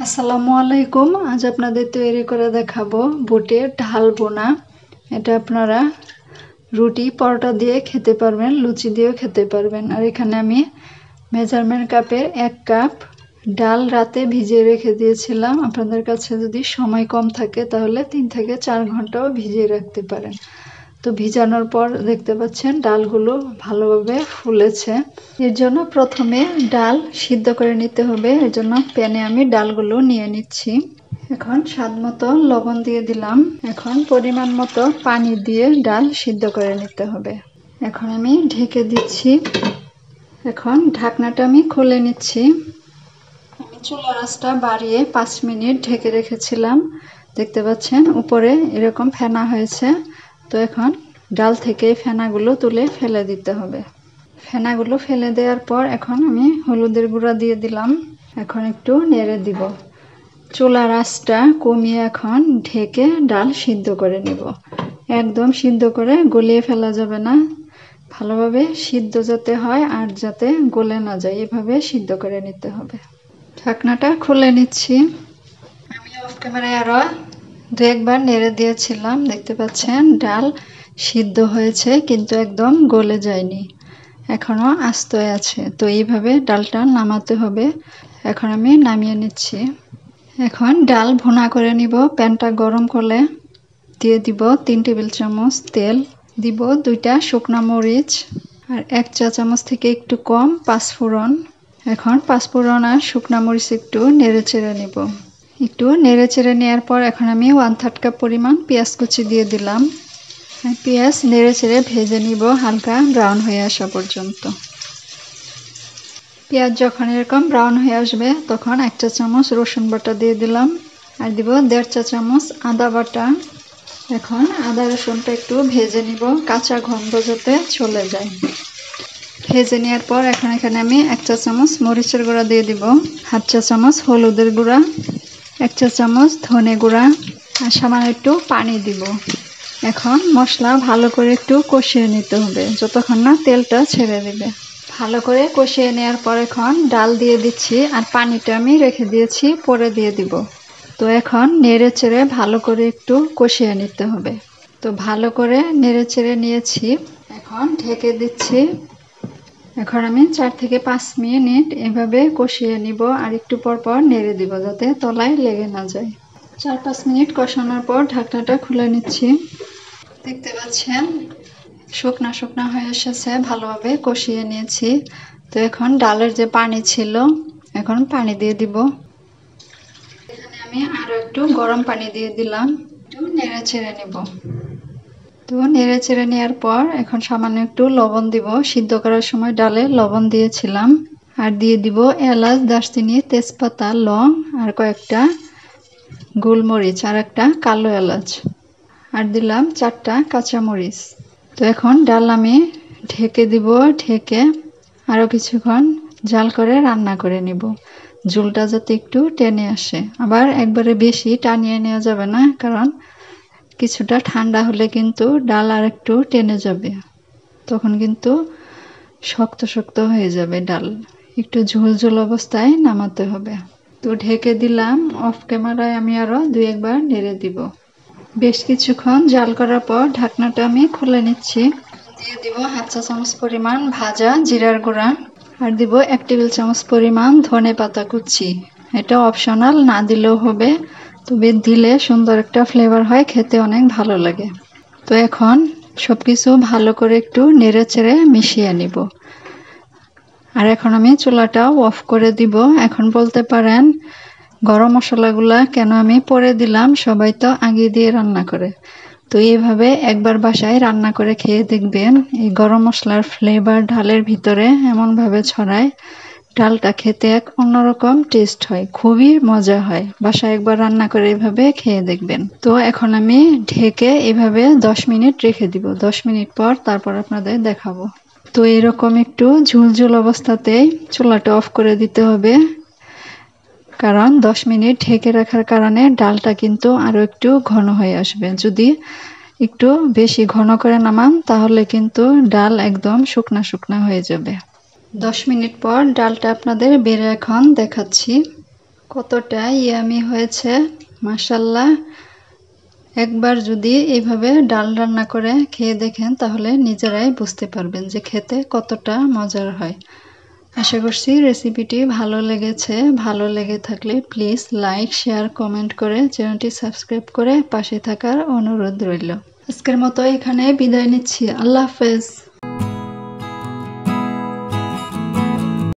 আসসালামু আলাইকুম। আজ আপনাদের তৈরি করে দেখাবো বুটের ঢাল বোনা। এটা আপনারা রুটি পরোটা দিয়ে খেতে পারবেন, লুচি দিয়েও খেতে পারবেন। আর এখানে আমি মেজারমেন্ট কাপের 1 কাপ ডাল রাতে ভিজিয়ে রেখে দিয়েছিলাম। আপনাদের কাছে যদি সময় কম থাকে তাহলে 3 থেকে 4 ঘন্টাও ভিজিয়ে রাখতে পারেন। তো ভিজানোর পর দেখতে পাচ্ছেন ডালগুলো ভালোভাবে ফুলেছে। এর জন্য প্রথমে ডাল সিদ্ধ করে নিতে হবে। এর জন্য প্যানে আমি ডালগুলো নিয়ে নিচ্ছি। এখন স্বাদ মতো লবণ দিয়ে দিলাম। এখন পরিমাণ মতো পানি দিয়ে ডাল সিদ্ধ করে নিতে হবে। এখন আমি ঢেকে দিচ্ছি। এখন ঢাকনাটা আমি খুলে নিচ্ছি। আমি চুলার আঁচটা বাড়িয়ে 5 মিনিট ঢেকে রেখেছিলাম। দেখতে পাচ্ছেন উপরে এরকম ফেনা হয়েছে। তো এখন ডাল থেকে ফেনাগুলো তুলে ফেলে দিতে হবে। ফেনাগুলো ফেলে দেওয়ার পর এখন আমি হলুদের গুঁড়া দিয়ে দিলাম। এখন একটু নেড়ে দিব। চুলার আঁচটা কমিয়ে এখন ঢেকে ডাল সিদ্ধ করে নিব। একদম সিদ্ধ করে গলিয়ে ফেলা যাবে না, ভালোভাবে সিদ্ধ যাতে হয় আর যাতে গলে না যায় এভাবে সিদ্ধ করে নিতে হবে। ঢাকনাটা খুলে নিচ্ছি। আমি অফ ক্যামেরায় আরো 2 একবার নেড়ে দিয়েছিলাম। দেখতে পাচ্ছেন ডাল সিদ্ধ হয়েছে কিন্তু একদম গলে যায়নি, এখনো আস্ত আছে। তো এইভাবে ডালটা নামাতে হবে। এখন আমি নামিয়ে নিচ্ছি। এখন ডাল ভুনা করে নিব। প্যানটা গরম করলে দিয়ে দিব 3 টেবিল চামচ তেল, দিব 2টা শুকনা মরিচ আর 1 চা চামচ থেকে একটু কম পাঁচফোড়ন। এখন পাঁচফোড়ন আর শুকনা মরিচ একটু নেড়ে চেড়ে নিব। একটু নেড়ে চেড়ে নেওয়ার পর এখন আমি 1/3 কাপ পরিমাণ পেঁয়াজ কুচি দিয়ে দিলাম। পেঁয়াজ নেড়ে চেড়ে ভেজে নিব হালকা ব্রাউন হয়ে আসা পর্যন্ত। পেঁয়াজ যখন এরকম ব্রাউন হয়ে আসবে তখন 1 চা চামচ রসুন বাটা দিয়ে দিলাম আর দিব 1.5 চা চামচ আদা বাটা। এখন আদা রসুনটা একটু ভেজে নিব, কাঁচা গন্ধ যাতে চলে যায়। ভেজে নেওয়ার পর এখন এখানে আমি 1 চা চামচ মরিচের গুঁড়া দিয়ে দিব, 1/2 চা চামচ হলুদের গুঁড়া, 1 চা চামচ ধনে গুঁড়া আর সামান্য একটু পানি দিব। এখন মশলা ভালো করে একটু কষিয়ে নিতে হবে যতক্ষণ না তেলটা ছেড়ে দিবে। ভালো করে কষিয়ে নেওয়ার পর এখন ডাল দিয়ে দিচ্ছি আর পানিটা আমি রেখে দিয়েছি, পরে দিয়ে দিব। তো এখন নেড়ে চেড়ে ভালো করে একটু কষিয়ে নিতে হবে। তো ভালো করে নেড়ে চেড়ে নিয়েছি, এখন ঢেকে দিচ্ছি। এখন আমি 4 থেকে 5 মিনিট এভাবে কষিয়ে নিব আর একটু পর পর নেড়ে দিব যাতে তলায় লেগে না যায়। 4-5 মিনিট কষানোর পর ঢাকনাটা খুলে নিচ্ছি। দেখতে পাচ্ছেন শুকনা শুকনা হয়ে এসেছে, ভালোভাবে কষিয়ে নিয়েছি। তো এখন ডালের যে পানি ছিল এখন পানি দিয়ে দিব। এখানে আমি আরো একটু গরম পানি দিয়ে দিলাম, একটু নেড়ে চেড়ে নেব। তো নেড়ে চেড়ে নেওয়ার পর এখন সামান্য একটু লবণ দিব। সিদ্ধ করার সময় ডালে লবণ দিয়েছিলাম। আর দিয়ে দিব এলাচ, দারচিনি, তেজপাতা, লং আর কয়েকটা গোলমরিচ আর একটা কালো এলাচ আর দিলাম 4টা কাঁচামরিচ। তো এখন ডাল আমি ঢেকে দিব। ঢেকে আরো কিছুক্ষণ জাল করে রান্না করে নিব, ঝোলটা যাতে একটু টেনে আসে। আবার একবারে বেশি টানিয়ে নেওয়া যাবে না, কারণ কিছুটা ঠান্ডা হলে কিন্তু ডাল আর একটু টেনে যাবে, তখন কিন্তু শক্ত শক্ত হয়ে যাবে ডাল। একটু ঝোল ঝোল অবস্থায় নামাতে হবে। তো ঢেকে দিলাম। অফ ক্যামেরায় আমি আরো 2 একবার নেড়ে দিব। বেশ কিছুক্ষণ জাল করার পর ঢাকনাটা আমি খুলে নিচ্ছি। দিয়ে দিব 1/2 চা চামচ পরিমাণ ভাজা জিরার গুঁড়া আর দিব 1 টেবিল চামচ পরিমাণ ধনে পাতা কুচি। এটা অপশনাল, না দিলেও হবে, তবে দিলে সুন্দর একটা ফ্লেভার হয়, খেতে অনেক ভালো লাগে। তো এখন সবকিছু ভালো করে একটু নেড়ে চেড়ে মিশিয়ে নিব। আর এখন আমি চুলাটাও অফ করে দিব। এখন বলতে পারেন গরম মশলাগুলা কেন আমি পরে দিলাম, সবাই তো আগে দিয়ে রান্না করে। তো এইভাবে একবার বাসায় রান্না করে খেয়ে দেখবেন, এই গরম মশলার ফ্লেভার ডালের ভিতরে এমনভাবে ছড়ায়, ডালটা খেতে এক অন্যরকম টেস্ট হয়, খুবই মজা হয়। বাসায় একবার রান্না করে এভাবে খেয়ে দেখবেন। তো এখন আমি ঢেকে এভাবে 10 মিনিট রেখে দিব। 10 মিনিট পর তারপর আপনাদের দেখাবো। তো এরকম একটু ঝুলঝুল অবস্থাতেই চুলাটা অফ করে দিতে হবে, কারণ 10 মিনিট ঢেকে রাখার কারণে ডালটা কিন্তু আরো একটু ঘন হয়ে আসবে। যদি একটু বেশি ঘন করে নামান তাহলে কিন্তু ডাল একদম শুকনা শুকনা হয়ে যাবে। 10 মিনিট পর ডালটা আপনাদের বেড়ে এখন দেখাচ্ছি কতটা ইয়ামি হয়েছে। মাশাআল্লাহ, একবার যদি এইভাবে ডাল রান্না করে খেয়ে দেখেন তাহলে নিজেরাই বুঝতে পারবেন যে খেতে কতটা মজার হয়। আশা করছি রেসিপিটি ভালো লেগেছে। ভালো লেগে থাকলে প্লিজ লাইক, শেয়ার, কমেন্ট করে চ্যানেলটি সাবস্ক্রাইব করে পাশে থাকার অনুরোধ রইল। আজকের মতো এখানে বিদায় নিচ্ছি। আল্লাহ হাফেজ।